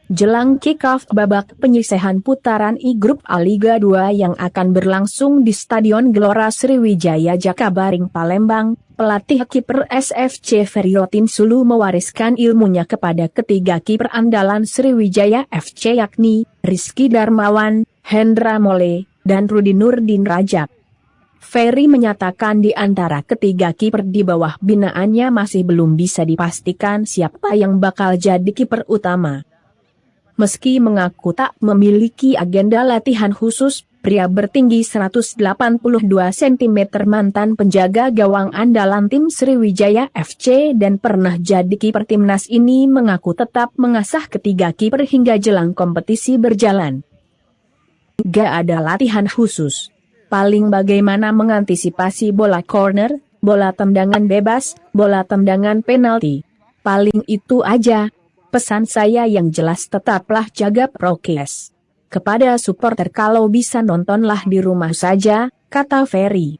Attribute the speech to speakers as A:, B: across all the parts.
A: Jelang kick-off babak penyisihan putaran I Grup A Liga 2 yang akan berlangsung di Stadion Gelora Sriwijaya Jakabaring Palembang, pelatih kiper SFC Ferry Sulu mewariskan ilmunya kepada ketiga kiper andalan Sriwijaya FC yakni Rizky Darmawan, Hendra Mole, dan Rudi Nurdin Rajab. Ferry menyatakan di antara ketiga kiper di bawah binaannya masih belum bisa dipastikan siapa yang bakal jadi kiper utama. Meski mengaku tak memiliki agenda latihan khusus, pria bertinggi 182 cm mantan penjaga gawang andalan tim Sriwijaya FC dan pernah jadi kiper timnas ini mengaku tetap mengasah ketiga kiper hingga jelang kompetisi berjalan. Gak ada latihan khusus. Paling bagaimana mengantisipasi bola corner, bola tendangan bebas, bola tendangan penalti. Paling itu aja. Pesan saya yang jelas tetaplah jaga prokes. Kepada supporter kalau bisa nontonlah di rumah saja, kata Ferry.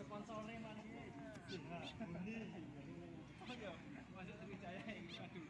B: Sponsornya mana ya? Masuk Sriwijaya ini, aduh.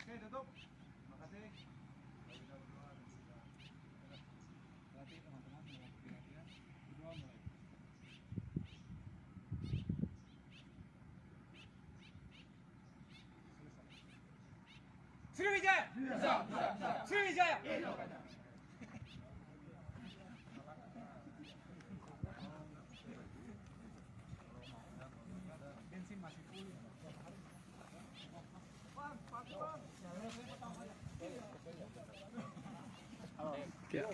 C: Oke, tutup. Makasih. Berarti teman-teman mau latihan, berdua mulai.
B: Sriwijaya! Sriwijaya!
C: Bensin masih full.
D: Ya.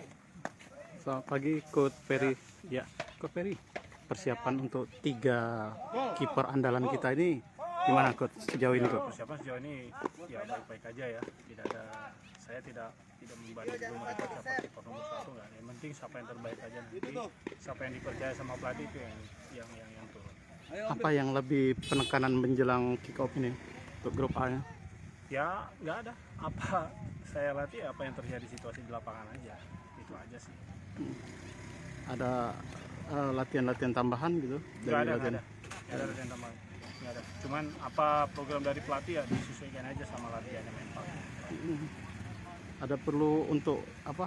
D: Selamat pagi, Coach Ferry. Ya, Coach Ferry. Persiapan untuk 3 kiper andalan kita ini gimana, Coach? Sejauh ini, Coach?
E: Persiapan sejauh ini ya baik-baik aja ya. Tidak ada, saya tidak membanding mereka siapa kiper nomor 1 nggak. Yang penting siapa yang terbaik aja nanti. Siapa yang dipercaya sama pelatih itu yang turun.
D: Apa yang lebih penekanan menjelang kick off ini untuk grup A-nya?
E: Ya nggak ada. Apa saya latih apa yang terjadi situasi di lapangan aja. Itu aja sih.
D: Ada latihan-latihan tambahan gitu?
E: Nggak ada latihan tambahan. Nggak ada. Cuman apa program dari pelatih ya disesuaikan aja sama latihannya mental.
D: Ada perlu untuk apa?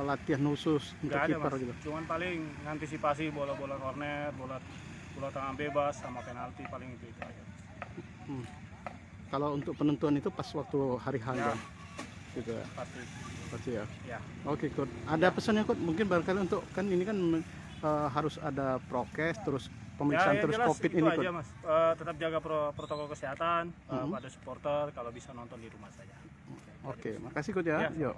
D: Latihan khusus untuk
E: Nggak ada
D: kiper
E: mas.
D: gitu?
E: Cuman paling antisipasi bola-bola corner, bola tangan bebas sama penalti paling itu aja.
D: Kalau untuk penentuan itu pas waktu hari H
E: Ya.
D: gitu ya? Pasti ya.
E: Ya.
D: Oke, Coach. Ada pesannya, Coach? Mungkin barangkali untuk kan ini kan harus ada prokes terus pemeriksaan terus
E: jelas,
D: COVID
E: itu
D: ini,
E: aja
D: Coach.
E: mas. Tetap jaga protokol kesehatan pada supporter, kalau bisa nonton di rumah saja.
D: Oke, makasih, Coach ya.
E: Ya,
D: Yuk.